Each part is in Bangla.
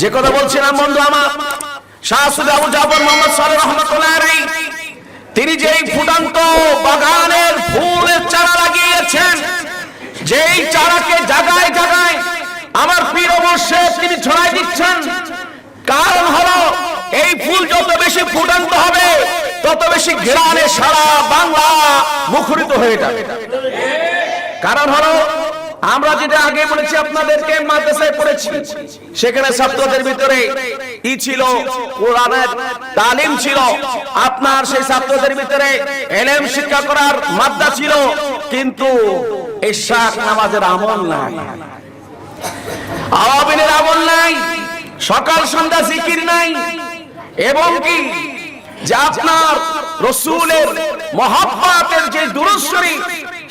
যে কথা বলছিলাম বন্ধু আমার, শাহ সুফি আবু জাফর মোহাম্মদ সালেহ রাহমাতুল্লাহ আলাইহি তিনি যেই ফুটন্ত বাগানের ফুলের চারা লাগিয়েছেন, যেই চারাকে জায়গায় জায়গায় আমার পীর অবশ্যই তিনি ছড়াই দিচ্ছেন, কারণ হলো এই ফুল যত বেশি ফুটন্ত হবে তত বেশি ঘ্রাণে সারা বাংলা মুখরিত হয়ে যাবে। কারণ হলো আমরা যেটা আগে বলেছি আপনাদেরকে, মাদ্রাসায় পড়েছি, সেখানে ছাত্রদের ভিতরে ছিল কোরআনের তালিম ছিল, আপনার সেই ছাত্রদের ভিতরে ইলম শিক্ষা করার মাদ্দা ছিল, কিন্তু ইশরাক নামাজের আমল নাই, আওয়াবিনের আমল নাই, সকাল সন্ধ্যা জিকির নাই, এবং কি যে আপনার রাসূলের মহব্বতের যে দুরূদ শরীফ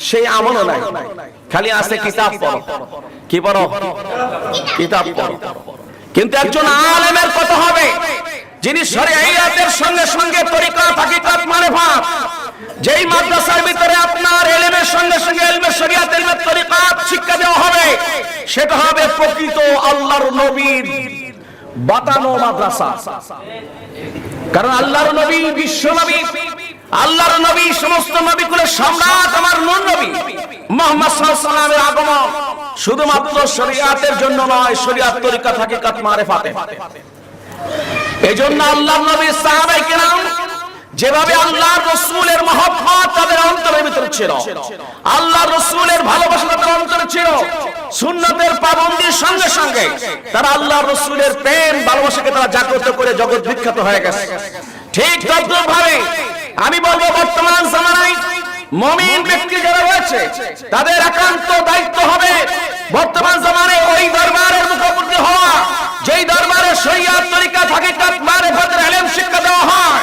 সেই আমল নাই, খালি আছে কিতাব পড়ো। কি পড়ো? কিতাব পড়ো। কিন্তু একজন আলেমের কথা হবে যিনি শরীয়তের সঙ্গে সঙ্গে তরিকত হাকিকত মারিফাত, যেই মাদ্রাসার ভিতরে আপনার ইলমের সঙ্গে সঙ্গে ইলমে শরীয়ত ইলমে তরিকত শিক্ষা দেওয়া হবে, সেটা হবে প্রকৃত আল্লাহর নবীর বাতানো মাদ্রাসা। কারণ আল্লাহর নবী বিশ্ব নবী, আল্লাহর নবী সমস্ত নবীকুলের সম্রাট, আমার নূর নবী মুহাম্মদ সাল্লাল্লাহু আলাইহি ওয়াসাল্লামের আগমন শুধুমাত্র শরীয়তের জন্য নয়, শরীয়ত তরিকত হাকিকত মারিফাতে। এজন্য আল্লাহর নবীর সাহাবায়ে কেরাম যেভাবে আল্লাহর রাসূলের মহব্বত তাদের অন্তরের ভিতরে ছিল, আল্লাহর রাসূলের ভালোবাসা তাদের অন্তরে ছিল, সুন্নতের পাবন্দির সঙ্গে সঙ্গে তারা আল্লাহর রাসূলের প্রেম ভালোবাসাকে তারা জাগ্রত করে জগৎ বিখ্যাত হয়ে গেছে। ঠিক তদ্রূপভাবে আমি বলবো বর্তমান জামানায় মুমিন ব্যক্তি যারা রয়েছে তাদের একান্ত দায়িত্ব হবে বর্তমান জামানায় ওই দরবারের মুখোমুখি হওয়া, যেই দরবারে শরীয়ত তরিকত হাকিকত মারিফাতের ইলম শিক্ষা দেওয়া হয়,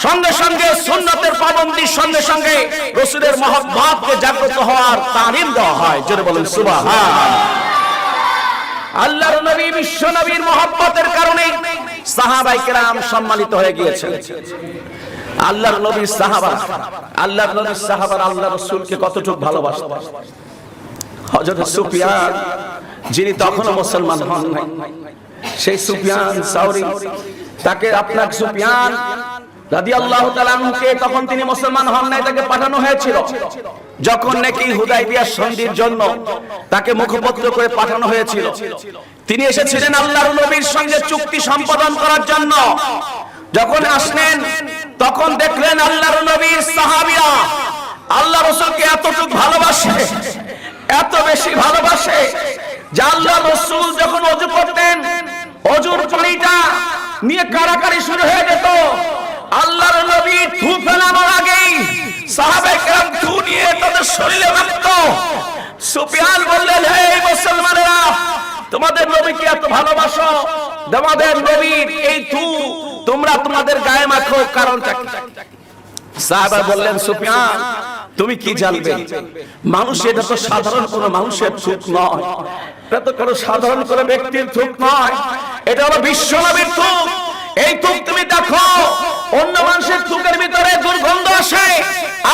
সঙ্গে সঙ্গে সুন্নতের পাবন্দির সঙ্গে সঙ্গে রাসূলের মহব্বতকে জাগ্রত হওয়ার তালিম দেওয়া হয়। জোরে বলেন সুবহানাল্লাহ। আল্লাহর নবী বিশ্ব নবীর মহব্বতের কারণে সাহাবায়ে কেরাম সম্মানিত হয়ে গিয়েছেন। আল্লাহর নবীর সাহাবা, আল্লাহর নবীর সাহাবারা আল্লাহর রাসূলকে কতটুকু ভালোবাসতেন। হযরত সুফিয়ান যিনি তখনও মুসলমান হন নাই, সেই সুফিয়ান সাউরি, তাকে আপনার সুফিয়ান রাদিয়াল্লাহু তাআলা আনহুকে তখন তিনি মুসলমান হন নাই, তাকে পাঠানো হয়েছিল যখন নাকি হুদায়বিয়ার সন্ধির জন্য তাকে মুখপত্র করে পাঠানো হয়েছিল। তিনি এসেছিলেন আল্লাহর নবীর সঙ্গে চুক্তি সম্পাদন করার জন্য। যখন আসলেন তখন দেখলেন আল্লাহর নবীর সাহাবীরা আল্লাহ রাসূলকে এতটুকু ভালোবাসে, এত বেশি ভালোবাসে যে আল্লাহ রাসূল যখন ওযু করতেন ওযুর পানিটা নিয়ে কারাকারি শুরু হয়ে যেত। আল্লাহর নবী থু ফেলানোর আগেই সাহাবায়ে কেরাম থু নিয়ে তাদের শরীরে মাখত। সুফিয়ান বললেন, হে মুসলমানেরা, তোমাদের নবীকে এত ভালোবাসো, তোমাদের নবীর এই থু তোমরা তোমাদের গায়ে মাখো, কারণটা কি? সাহাবা বললেন, সুফিয়ান তুমি কি জানবে, মানুষ এটা তো সাধারণ কোন মানুষের থুক নয়, এটা তো কোন সাধারণ কোন ব্যক্তির থুক নয়, এটা হলো বিশ্ব নবীর থুক। এই থুক তুমি দেখো, অন্য মানুষের থুকের ভিতরে দুর্গন্ধ আসে,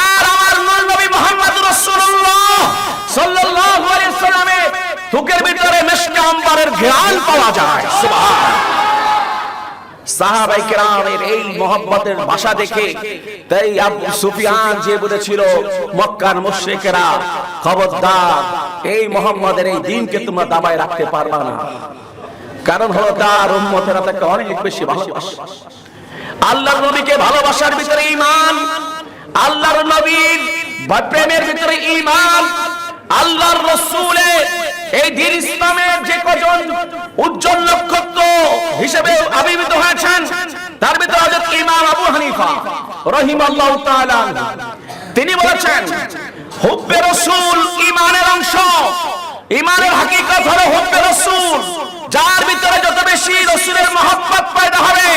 আর আমার নূর নবী মুহাম্মদুর রাসূলুল্লাহ সাল্লাল্লাহু আলাইহি ওয়াসাল্লামের থুকের ভিতরে মিশকে আম্বরের ঘ্রাণ পাওয়া যায়। সুবহানাল্লাহ। সাহাবায়ে কেরামের এই মহব্বতের ভাষা দেখে তাই আবু সুফিয়ান যে বলেছিল, মক্কার মুশরিকেরা খবরদার, এই মুহাম্মাদের এই দ্বীনকে তোমরা দাবায় রাখতে পারবে না, কারণ হলো তার উম্মতেরা তাকে অনেক বেশি ভালোবাসে। আল্লাহর নবীকে ভালোবাসার ভিতরে ঈমান, আল্লাহর নবীর প্রেমের ভিতরে ঈমান, আল্লাহর রাসূলের এই দ্বীন ইসলামের যে কজন উজ্জ্বল নক্ষত্র হিসেবে আবির্ভূত হয়েছেন, তার ভিতরে হযরত ইমাম আবু হানিফা রাহিমাহুল্লাহু তাআলা তিনি বলেছেন, হুব্বে রাসূল ঈমানের অংশ, ঈমানের হাকিকত হলো হুব্বে রাসূল। যার ভিতরে যত বেশি রাসূলের মহব্বত পয়দা হবে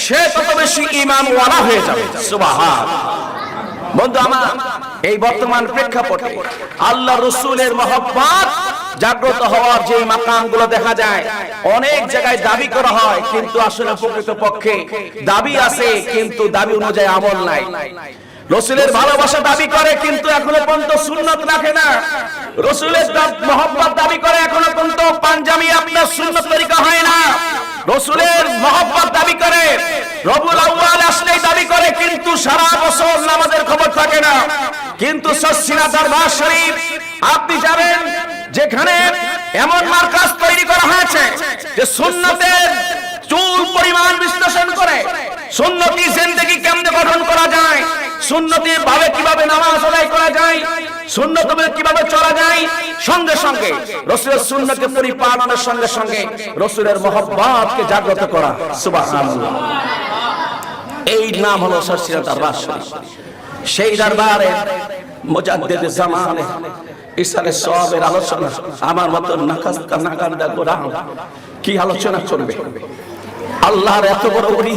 সে তত বেশি ঈমান ওয়ালা হয়ে যাবে। সুবহানাল্লাহ। বন্ধু আমার, এই বর্তমান প্রেক্ষাপটে আল্লাহ রাসূলের মহব্বত জাগ্রত হওয়ার যে মাকামগুলো দেখা যায়, অনেক জায়গায় দাবি করা হয়, কিন্তু আসলে প্রকৃতপক্ষে দাবি আছে কিন্তু দাবি অনুযায়ী আমল নাই। রাসূলের ভালোবাসা দাবি করে কিন্তু এখনো পর্যন্ত সুন্নাত রাখে না, রাসূলের মহব্বত দাবি করে এখনো পর্যন্ত পাঞ্জাবি আপনার সুন্নাত তরিকা হয় না। রাসূলের মহব্বত দাবি করে, রবিউল আউয়াল আসলেই দাবি করে, কিন্তু সারা বছর নামাজের খবর থাকে না। কিন্তু সসিনা দরবার শরীফ আপনি যাবেন, যেখানে এমন মার্কাজ তৈরি করা হয়েছে যে সুন্নতের চুল পরিমাণ বিশ্লেষণ করে, সুন্নতি জিন্দেগি কেমনে গঠন করা যায়, সুন্নতি ভাবে কিভাবে নামাজ আদায় করা যায়, সুন্নত কিভাবে চলা যায়, সঙ্গে সঙ্গে রাসূলের সুন্নতকে পরিপালনের সঙ্গে সঙ্গে রাসূলের মহব্বতকে জাগ্রত করা। সুবহানাল্লাহ। এই নাম হলো সসিনা দরবার শরীফ। সেই দরবারে মুজাদ্দিদ জামানে ইসালে সওয়াবের আলোচনা আমার মত নাকান্দা গোলাম কি আলোচনা করবে? আল্লাহর এত বড় ওলি,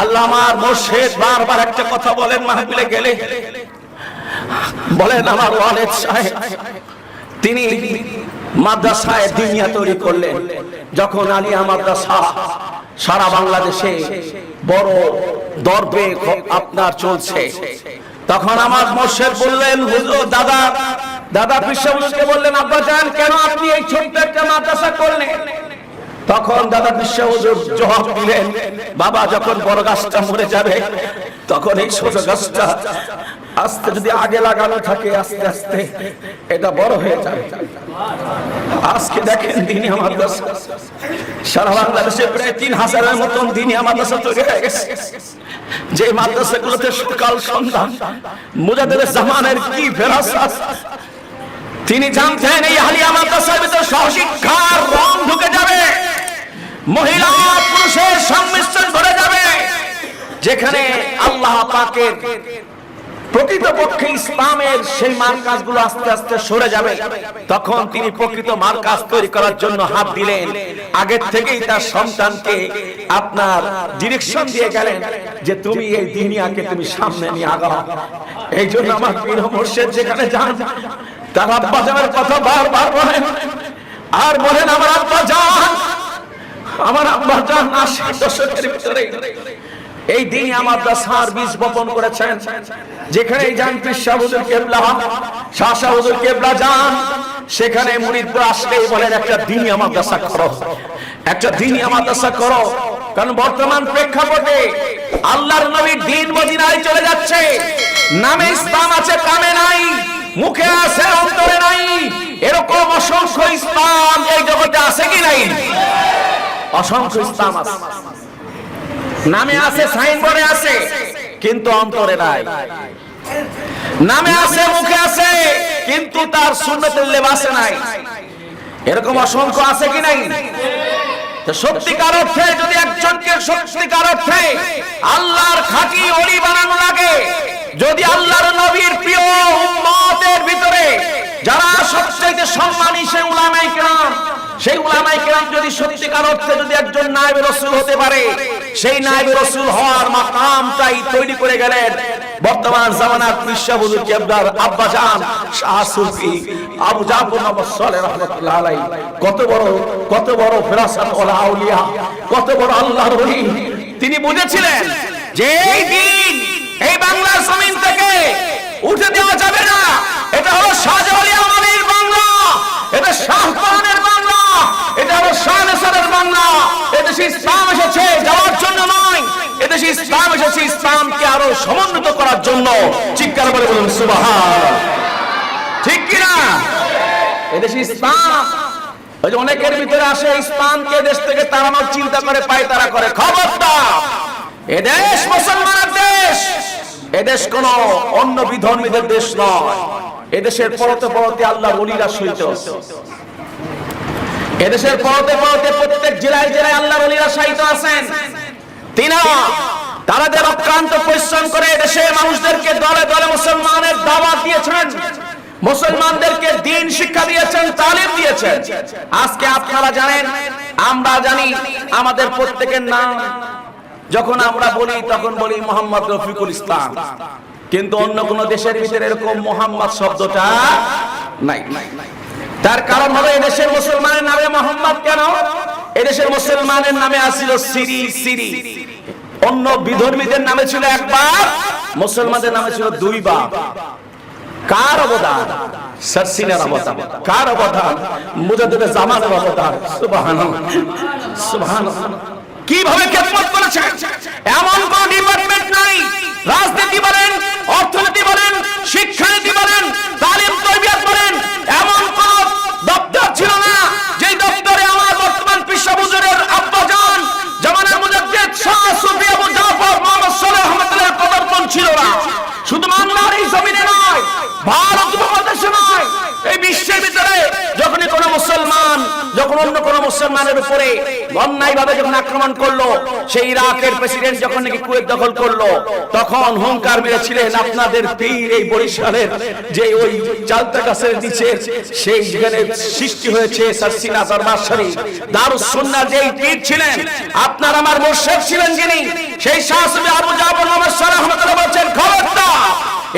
আল্লাহ আমার মুর্শিদ বারবার একটা কথা বলেন মাহফিলে গেলে, বলেন আমার ওয়ালিদ সাহেব তিনি মাদ্রাসায় দিনিয়া তৈরি করলেন। যখন আলিয়া মাদ্রাসা সারা বাংলাদেশে বড় দরবে আপনার চলছে, তখন আমার মুর্শিদ বললেন, হুজুর দাদা পিসাবুকে বললেন, আব্বা জান কেন আপনি এই ছোট্ট একটা মাদ্রাসা করলেন? তখন দাদা বিশ্ব হুজুর জবাব দিলেন, বাবা যখন বড় গাছটা মরে যাবে তখন এই ছোট গাছটা আস্তে যদি আগে লাগানো থাকে আস্তে আস্তে এটা বড় হয়ে যাবে। আজকে দেখেন দিনী মাদ্রাসা সারা বাংলাদেশে প্রায় 3000-এর মতন দিনী মাদ্রাসা তৈরি হয়ে গেছে। যে মাদ্রাসাগুলোতে সকাল সন্ধ্যা মুজাদ্দিদ জামানের কি ফেরাসাত, তিনি জানতেন এই আলিয়া মাদ্রাসার ভিতর সহশিক্ষার রং ঢুকে যাবে, মহিলা পুরুষের সংমিশ্রণ ঘটে যাবে, যেখানে আল্লাহ পাকের প্রকৃতপক্ষে ইসলামের সেই মার্কাজগুলো আস্তে আস্তে সরে যাবে। তখন তিনি প্রকৃত মার্কাজ তৈরি করার জন্য হাত দিলেন। আগের থেকেই তার সন্তানকে আপনার ডিরেকশন দিয়ে গেলেন যে তুমি এই দুনিয়াকে তুমি সামনে নিয়ে আগাও। এই জন্য আমার প্রিয় মুর্শিদ যেখানে যান তার আব্বা জানের কথা বারবার বলেন, আর বলেন আমার আব্বা জান 80 দশকের ভিতরে এই দিন মাদ্রাসার বীজ বপন করেছেন। যেখানে যান পীর সাহেব হুজুর কেবলা, শাহ শাহ হুজুর কেবলা যান, সেখানে মুরিদরা আসলেই বলেন একটা দিনী মাদ্রাসা করো, একটা দিনী মাদ্রাসা করো। কারণ বর্তমান প্রেক্ষাপটে আল্লাহর নবীর দিন মদিনায় চলে যাচ্ছে, নামে ইসলাম আছে কামে নাই, মুখে আছে অন্তরে নাই, এরকম অসংখ্য ইসলাম এই জগতে আছে কি নাই? অসংখ্য ইসলাম আছে, নামে আছে, সাইনবোর্ডে আছে, কিন্তু অন্তরে নাই। নামে আছে, মুখে আছে, কিন্তু তার সুন্নতের লেবাসে নাই। এরকম অসংখ্য আছে কি নাই? সত্যিকার অর্থে যদি একজনকে সত্যিকার অর্থে আল্লাহর খাঁটি ওলি বানানো লাগে, যদি আল্লাহর নবীর প্রিয় উম্মতের ভিতরে যারা সবচেয়ে সম্মানী সেই উলামায়ে কেরাম, সেই উলামায়ে কেরাম যদি সত্যিকার অর্থে যদি একজন নায়েবে রাসূল হতে পারে, সেই নায়েবে রাসূল হওয়ার মাকামটাই তৈরি করে গেলেন বর্তমান জামানার পীর সাহেব হুজুর কেবলার আব্বা জান শাহ সুফি আবু জাফর মোহাম্মদ সালেহ রাহমাতুল্লাহ আলাইহি। কত বড় ফেরাসাত ওয়ালা আউলিয়া, কত বড় আল্লাহর ওলি। তিনি বুঝেছিলেন যে এই দিন এই বাংলার জমিন থেকে উঠে দেওয়া যাবে না। এটা হলো শাহজালাল আমানের বাংলা, এটা শাহজাহানের বাংলা, এটা হলো শাহ নেসারের বাংলা। এদেশে ইসলাম এসেছে যাওয়ার জন্য নয়, এদেশে ইসলাম এসেছে ইসলামকে আরো সমুন্নত করার জন্য। চিৎকার করে বলুন সুবহানাল্লাহ, ঠিক কি না? এদেশে ইসলাম, ওই যে অনেকের ভিতরে আসে ইসলামকে দেশ থেকে তাড়ানোর চিন্তা করে পায় তারা করে, খবরদার, এদেশ মুসলমানের দেশ, এদেশ কোন অন্য বিধর্মীদের দেশ নয়। এদেশের পরতে পরতে আল্লাহর ওলিরা শহীদ হয়েছে, এদেশের পরতে পরতে প্রত্যেক জেলায় জেলায় আল্লাহর ওলিরা শহীদ আছেন। তারা যে অক্লান্ত পরিশ্রম করে দেশের মানুষদেরকে দলে দলে মুসলমানের দাওয়াত দিয়েছেন, মুসলমানদেরকে দ্বীন শিক্ষা দিয়েছেন, তালিম দিয়েছেন। আজকে আপনারা জানেন, আমরা জানি, আমাদের প্রত্যেকের নাম যখন আমরা বলি তখন বলি মোহাম্মদ রফিকুল ইসলাম, কিন্তু অন্য কোন দেশের ভিতরে এরকম মোহাম্মদ শব্দটা নাই। তার কারণ হলো এদেশের মুসলমানের নামে মোহাম্মদ কেন? এদেশের মুসলমানের নামে আসছিল সিরি সিরি, অন্য বিধর্মীদের নামে ছিল একবার, মুসলমানদের নামে ছিল দুইবার। কার অবদান? সারসিনার অবদান। কার অবদান? মুজাদ্দিদ জামানের অবদান। সুবহানাল্লাহ, সুবহানাল্লাহ। কিভাবে খেদমত করেছেন? এমন কোন ডিপার্টমেন্ট নাই, রাজনীতি বলেন, অর্থনীতি বলেন, শিক্ষানীতি বলেন, তালিম তরবিয়ত বলেন, এমন কোন দপ্তর ছিল না যে দপ্তরে আমার বর্তমান পিসা হুজুরের আব্বাজান জামানের মুজাদ্দিদ শাহ সুফি আবু জাফর মুহাম্মদ সাল্লাল্লাহু আলাইহি ওয়াসাল্লামের পদার্পণ ছিল না। শুধু বাংলার এই জমিনে নয়, ভারত উপমহাদেশে নয়, এই বিশ্বের ভিতরে যখনই কোন মুসলমান যখন অন্য কোন মুসলমানের উপরে অন্যায়ভাবে যখন আক্রমণ করলো, সেই ইরাকের প্রেসিডেন্ট যখন নাকি কুয়েত দখল করলো, তখন হুঙ্কার মেরেছিলেন আপনাদের পীর এই বরিশালের যে ওই চালতা গাছের নিচে সেই যেখানে সৃষ্টি হয়েছে সারসিনা দরবার শরীফ দারুস সুন্নাহ যেই পীর ছিলেন, আপনার আমার মুর্শিদ ছিলেন যিনি, সেই শাহ সুফি আবু জাফর মুহাম্মদ সাল্লাল্লাহু আলাইহি ওয়াসাল্লাম বলেছেন, খবরদার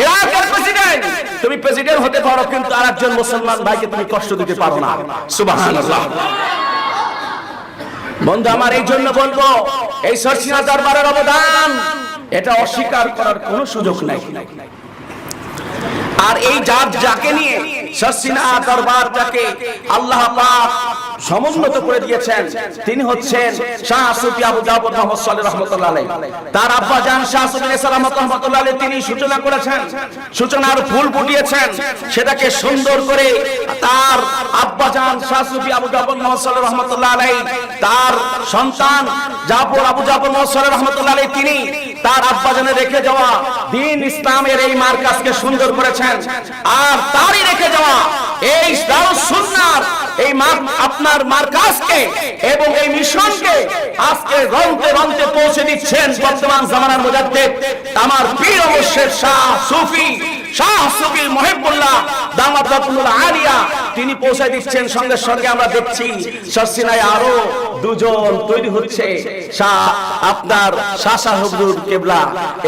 ইরাকের প্রেসিডেন্ট, তুমি প্রেসিডেন্ট হতে পারো কিন্তু আরেকজন মুসলমান ভাইকে তুমি কষ্ট দিতে পারো না। সুবহানাল্লাহ। বন্ধু আমার, এই জন্য বলবো এই সারসিনা দরবারের অবদান এটা অস্বীকার করার কোনো সুযোগ নাই। আর এই যাকে নিয়ে সারসিনা দরবারটাকে আল্লাহ পাক সমুন্নত করে দিয়েছেন, তিনি হচ্ছেন শাহ সুফি আবু জাফর মুহাম্মদ সাল্লাল্লাহু রাহমাতুল্লাহ আলাইহি। তার আব্বা জান শাহ সুফি রাহমাতুল্লাহ আলাইহি তিনি সূচনা করেছেন, সূচনার ফুল ফুটিয়েছেন, সেটাকে সুন্দর করে তার আব্বা জান শাহ সুফি আবু জাফর মুহাম্মদ সাল্লাল্লাহু রাহমাতুল্লাহ আলাইহি, তার সন্তান আবু জাফর মুহাম্মদ সাল্লাল্লাহু রাহমাতুল্লাহ আলাইহি তিনি তার আব্বা জানে রেখে যাওয়া দ্বীন ইসলামের এই মার্কাজকে সুন্দর করেছেন। আর তারই রেখে যাওয়া এই দারুস সুন্নাহর এই আপনার মার্কাজকে এবং এই মিশনকে আজকে রন্তে রন্তে পৌঁছে দিচ্ছেন বর্তমান জামানার মুজাদ্দিদ আমার পীর ও মুর্শিদ শাহ সুফি মুহিবুল্লাহ দামাত বারকাতুহুল আলিয়া, তিনি পৌঁছে দিচ্ছেন। সঙ্গে সঙ্গে আমরা দেখছি সারসিনায় আরো দুজন তৈরি হচ্ছে, আপনার শাহ হুজুর কেবলা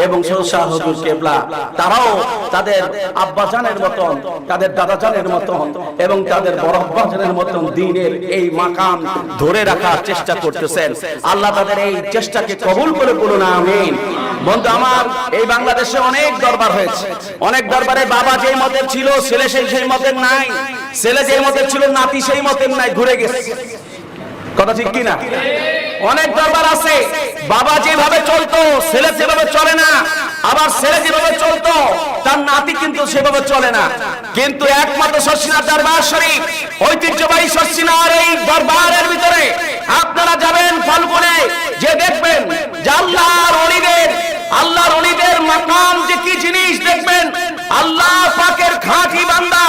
এবং শাহ হুজুর কেবলা। তারাও তাদের আব্বাজানের মতন, তাদের দাদাজানের মতন এবং তাদের বড় আব্বাজানের মতন দ্বীনের এই মাকাম ধরে রাখার চেষ্টা করতেছেন। আল্লাহ তাদের এই চেষ্টাকে কবুল করে বলুন আমিন। বন্ধু আমার, এই বাংলাদেশে অনেক দরবার হয়েছে, অনেক দরবারে বাবা যেই মতের ছিল ছেলে সেই মতের নাই, ছেলে যেই মতের ছিল নাতি সেই মতের নাই, ঘুরে গেছে। কথা ঠিক কিনা? অনেক দরবার আছে বাবা যেভাবে চলতো ছেলে সেভাবে চলে না, আবার ছেলে যেভাবে চলতো তার নাতি কিন্তু সেভাবে চলে না। কিন্তু একমাত্র সারসিনা দরবার শরীফ ঐতিহ্যবাহী সারসিনার এই দরবারের ভিতরে আপনারা যাবেন ফাল্গুনে, যে দেখবেন যে আল্লাহর ওলিদের মাকাম যে কি জিনিস দেখবেন। আল্লাহ পাকের খাঁটি বান্দা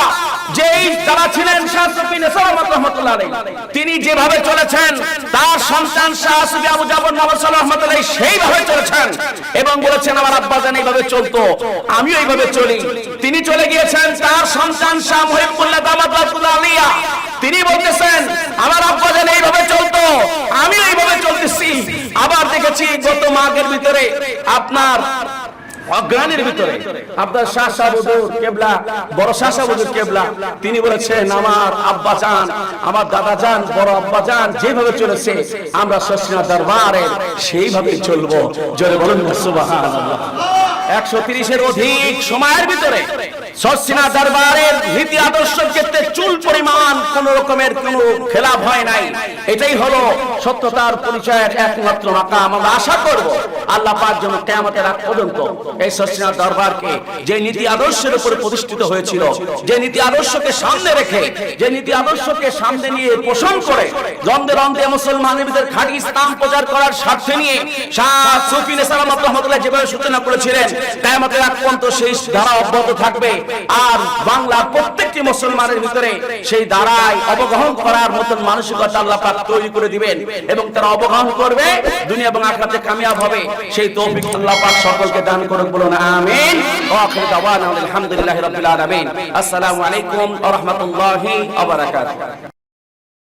যেই তারা ছিলেন শাহ সুফি রাহমাতুল্লাহ আলাইহি, তিনি যেভাবে চলেছেন তার সন্তান শাহ সুফি আবু জাফর মুহাম্মদ সাল্লাল্লাহু আলাইহি ওয়াসাল্লাম সেইভাবে চলেছেন এবং বলেছেন আমার আব্বা জান এইভাবে চলতো, আমিও এইভাবে চলি। তিনি চলে গিয়েছেন, তার সন্তান শাহ মুহিবুল্লাহ দামাত বারকাতুহুল আলিয়া তিনি বলতেছেন আমার আব্বা জান এইভাবে চলতো, আমিও এইভাবে চলতেছি। আবার দেখেছি গত মাঘের ভিতরে আপনার অগ্রাণের ভিতরে আপনার শাহ হুজুর কেবলা, বড় শাহ হুজুর কেবলা, তিনি বলেছেন আমার আব্বা জান, আমার দাদা জান, বড় আব্বা জান যেভাবে চলেছে আমরা সারসিনা দরবারে সেইভাবেই চলবো। জোরে বলুন না সুবহানাল্লাহ। 130-এর অধিক সময়ের ভিতরে সারসিনা দরবারের নীতি আদর্শের ক্ষেত্রে চুল পরিমাণ কোন রকমের কোন খেলাপ হয় নাই। এটাই হলো সত্যতার পরিচয়ের একমাত্র মাকাম। আমরা আশা করব আল্লাহ পাক যেন কিয়ামতের আগ পর্যন্ত এই সারসিনা দরবারকে যে নীতি আদর্শের উপরে প্রতিষ্ঠিত হয়েছিল, যে নীতি আদর্শকে সামনে রেখে, যে নীতি আদর্শকে সামনে নিয়ে পোষণ করে দ্বন্দ্বে দ্বন্দ্বে মুসলমানদের ভিতরে খাঁটি ইসলাম প্রচার করার স্বার্থে নিয়ে শাহ সুফি রাহমাতুল্লাহ যেভাবে সূচনা করেছিলেন, কিয়ামতের আগ পর্যন্ত সেই ধারা অব্যাহত থাকবে। আর বাংলার প্রত্যেকটি মুসলমানের ভিতরে সেই ধারায় অবগাহন করার মতন মানসিকতা আল্লাহ পাক তৈরি করে দিবেন এবং তারা অবগাহন করবে, দুনিয়া এবং আখিরাতে কামিয়াব হবে। সেই তৌফিক আল্লাহ পাক সকলকে দান করুন, বলুন আমিন। ওয়া আখিরু দাওয়ানা আলহামদুলিল্লাহি রাব্বিল আলামিন। আসসালামু আলাইকুম ওয়া রাহমাতুল্লাহি ওয়া বারাকাতুহু।